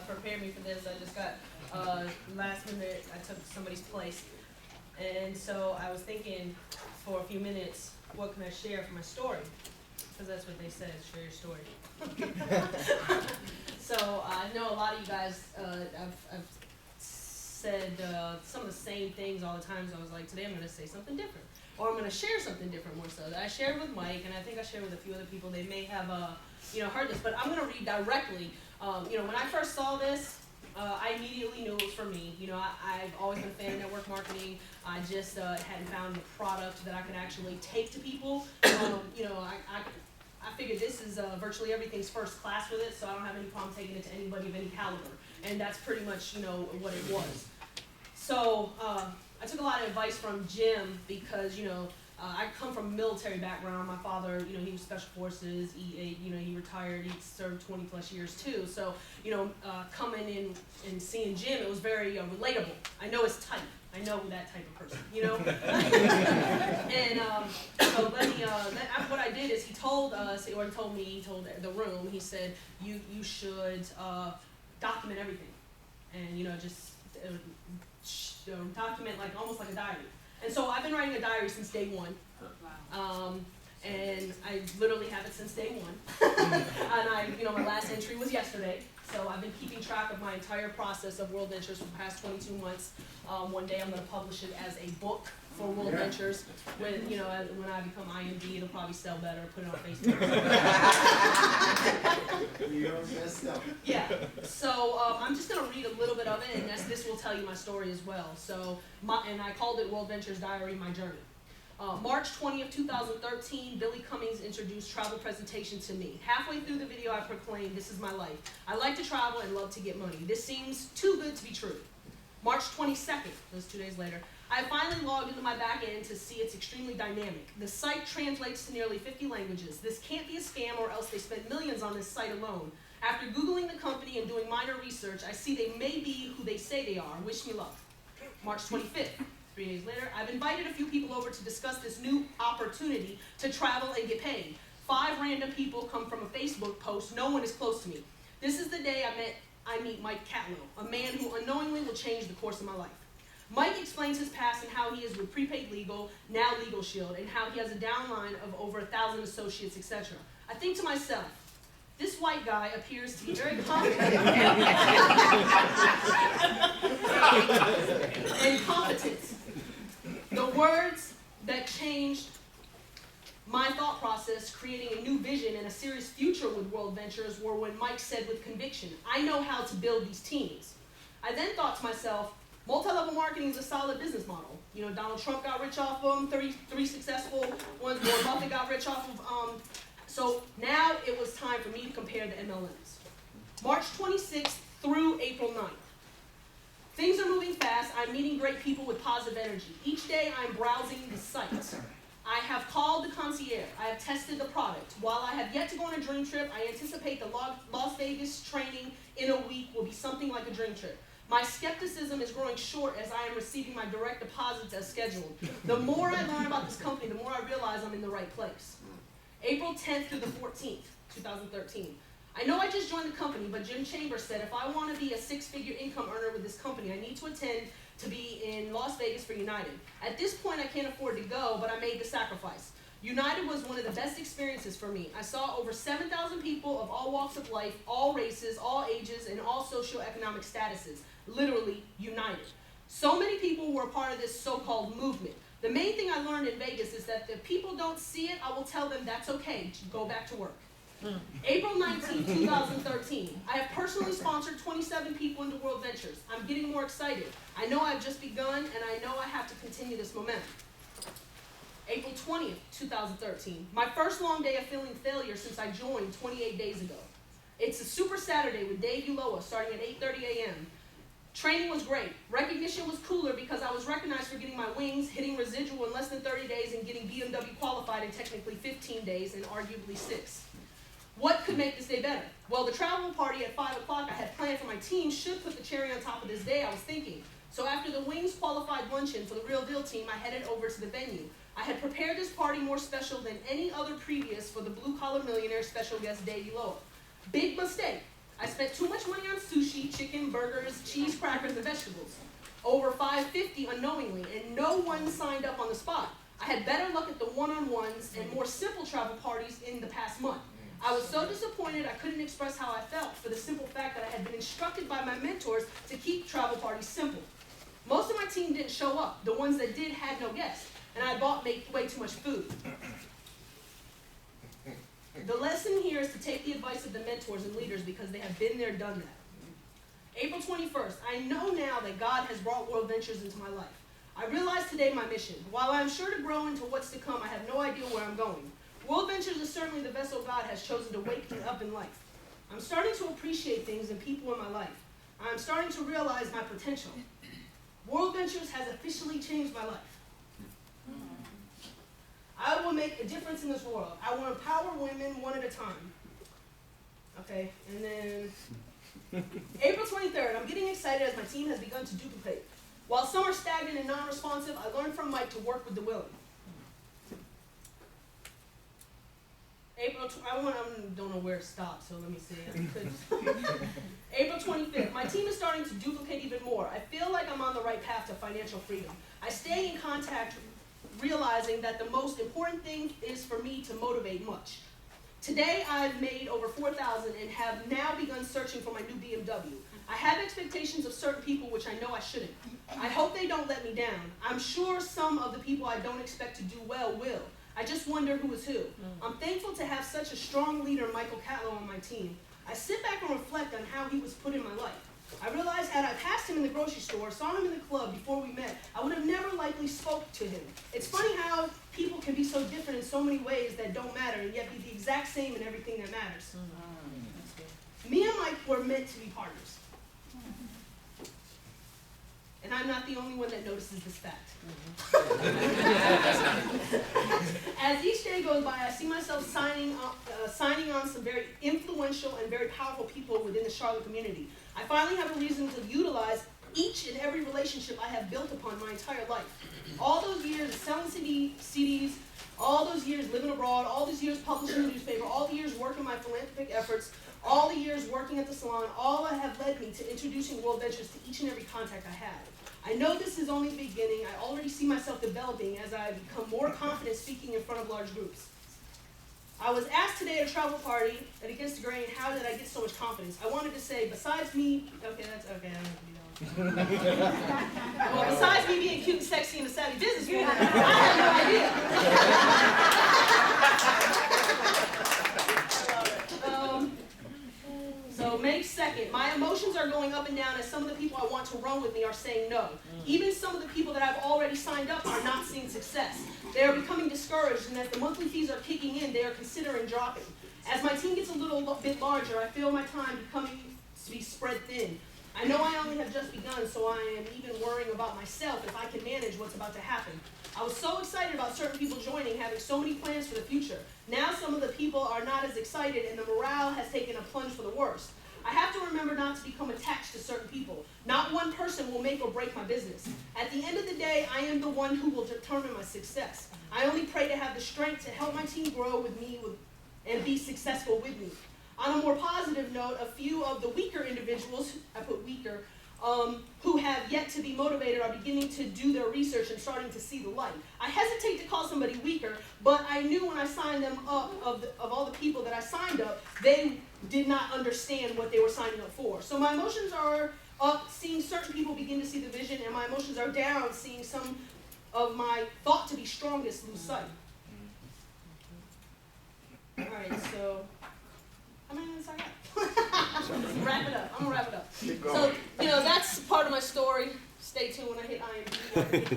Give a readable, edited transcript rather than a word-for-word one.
prepare me for this. I just got last minute. I took somebody's place, and so I was thinking for a few minutes, what can I share for my story? Because that's what they said, share your story. So I know a lot of you guys. I've said some of the same things all the time. So I was like, today I'm going to say something different, or I'm going to share something different more so. That I shared with Mike, and I think I shared with a few other people. They may have heard this, but I'm going to read directly. When I first saw this, I immediately knew it was for me. I've always been a fan of network marketing. I just hadn't found the product that I could actually take to people. I figured this is virtually everything's first class with it, so I don't have any problem taking it to anybody of any caliber. And that's pretty much, what it was. So I took a lot of advice from Jim because, I come from a military background. My father, he was special forces. He retired. He served 20 plus years too. So, coming in and seeing Jim, it was very relatable. I know his type. I know that type of person, And so what I did is he told us, or he told the room, he said, you should document everything. And, document almost like a diary. And so I've been writing a diary since day one. Wow. And I literally have it since day one. And my last entry was yesterday. So I've been keeping track of my entire process of World Ventures for the past 22 months. One day I'm going to publish it as a book for World Ventures. When I become IMD, it'll probably sell better. Put it on Facebook. Yeah. So I'm just going to read a little bit of it, and this will tell you my story as well. So, and I called it World Ventures Diary, My Journey. March 20th, 2013, Billy Cummings introduced travel presentation to me. Halfway through the video, I proclaimed, "This is my life. I like to travel and love to get money. This seems too good to be true." March 22nd, those 2 days later, I finally logged into my back end to see it's extremely dynamic. The site translates to nearly 50 languages. This can't be a scam, or else they spent millions on this site alone. After Googling the company and doing minor research, I see they may be who they say they are. Wish me luck. March 25th. 3 days later, I've invited a few people over to discuss this new opportunity to travel and get paid. 5 random people come from a Facebook post. No one is close to me. This is the day I meet Mike Catlow, a man who unknowingly will change the course of my life. Mike explains his past and how he is with Prepaid Legal, now Legal Shield, and how he has a downline of over 1,000 associates, etc. I think to myself, this white guy appears to be very confident and competent. The words that changed my thought process, creating a new vision and a serious future with World Ventures, were when Mike said with conviction, "I know how to build these teams." I then thought to myself, multi-level marketing is a solid business model. Donald Trump got rich off of them, 33 successful ones, Warren Buffett got rich off of So now it was time for me to compare the MLMs. March 26th through April 9th. Things are moving fast. I'm meeting great people with positive energy. Each day I'm browsing the site. I have called the concierge. I have tested the product. While I have yet to go on a dream trip, I anticipate the Las Vegas training in a week will be something like a dream trip. My skepticism is growing short as I am receiving my direct deposits as scheduled. The more I learn about this company, the more I realize I'm in the right place. April 10th through the 14th, 2013. I know I just joined the company, but Jim Chambers said if I want to be a 6-figure income earner with this company, I need to attend to be in Las Vegas for United. At this point, I can't afford to go, but I made the sacrifice. United was one of the best experiences for me. I saw over 7,000 people of all walks of life, all races, all ages, and all socioeconomic statuses. Literally united. So many people were a part of this so-called movement. The main thing I learned in Vegas is that if people don't see it, I will tell them that's okay. Go back to work. April 19, 2013. I have personally sponsored 27 people into World Ventures. I'm getting more excited. I know I've just begun, and I know I have to continue this momentum. April 20th, 2013. My first long day of feeling failure since I joined 28 days ago. It's a Super Saturday with Dave Uloa starting at 8:30 a.m. Training was great. Recognition was cooler because I was recognized for getting my wings, hitting residual in less than 30 days, and getting BMW qualified in technically 15 days and arguably 6. What could make this day better? Well, the travel party at 5 o'clock I had planned for my team should put the cherry on top of this day, I was thinking. So after the Wings qualified luncheon for the Real Deal team, I headed over to the venue. I had prepared this party more special than any other previous for the blue-collar millionaire special guest Dave Uloa. Big mistake. I spent too much money on sushi, chicken, burgers, cheese, crackers, and vegetables. Over $550 unknowingly, and no one signed up on the spot. I had better luck at the one-on-ones and more simple travel parties in the past month. I was so disappointed I couldn't express how I felt for the simple fact that I had been instructed by my mentors to keep travel parties simple. Most of my team didn't show up. The ones that did had no guests, and I bought way too much food. The lesson here is to take the advice of the mentors and leaders because they have been there, done that. April 21st, I know now that God has brought World Ventures into my life. I realize today my mission. While I am sure to grow into what's to come, I have no idea where I'm going. World Ventures is certainly the vessel God has chosen to wake me up in life. I'm starting to appreciate things and people in my life. I'm starting to realize my potential. World Ventures has officially changed my life. I will make a difference in this world. I will empower women one at a time. Okay, and then April 23rd, I'm getting excited as my team has begun to duplicate. While some are stagnant and non-responsive, I learned from Mike to work with the willing. I don't know where it stopped, so let me see. April 25th, my team is starting to duplicate even more. I feel like I'm on the right path to financial freedom. I stay in contact, realizing that the most important thing is for me to motivate much. Today, I've made over $4,000 and have now begun searching for my new BMW. I have expectations of certain people which I know I shouldn't. I hope they don't let me down. I'm sure some of the people I don't expect to do well will. I just wonder who is who. I'm thankful to have such a strong leader, Michael Catlow, on my team. I sit back and reflect on how he was put in my life. I realized had I passed him in the grocery store, saw him in the club before we met, I would have never likely spoke to him. It's funny how people can be so different in so many ways that don't matter, and yet be the exact same in everything that matters. Me and Mike were meant to be partners. And I'm not the only one that notices this fact. As each day goes by, I see myself signing on some very influential and very powerful people within the Charlotte community. I finally have a reason to utilize each and every relationship I have built upon my entire life. All those years selling CDs, all those years living abroad, all those years publishing the newspaper, all the years working my philanthropic efforts, all the years working at the salon, all have led me to introducing World Ventures to each and every contact I had. I know this is only the beginning. I already see myself developing as I become more confident speaking in front of large groups. I was asked today at a travel party at Against the Grain, how did I get so much confidence? I wanted to say, besides me, I don't have to do that one. Well, besides me being cute and sexy and a savvy businesswoman, I have no idea. So May 2nd, my emotions are going up and down as some of the people I want to run with me are saying no. Even some of the people that I've already signed up are not seeing success. They are becoming discouraged, and as the monthly fees are kicking in, they are considering dropping. As my team gets a little bit larger, I feel my time becoming to be spread thin. I know I only have just begun, so I am even worrying about myself if I can manage what's about to happen. I was so excited about certain people joining, having so many plans for the future. Now some of the people are not as excited, and the morale has taken a plunge for the worst. I have to remember not to become attached to certain people. Not one person will make or break my business. At the end of the day, I am the one who will determine my success. I only pray to have the strength to help my team grow with me and be successful with me. On a more positive note, a few of the weaker individuals, I put weaker, who have yet to be motivated are beginning to do their research and starting to see the light. I hesitate to call somebody weaker, but I knew when I signed them up, of all the people that I signed up, they did not understand what they were signing up for. So my emotions are up, seeing certain people begin to see the vision, and my emotions are down, seeing some of my thought to be strongest lose sight. All right, so how many minutes I got? Wrap it up. I'm gonna wrap it up. So, that's part of my story. Stay tuned when I hit IMDb.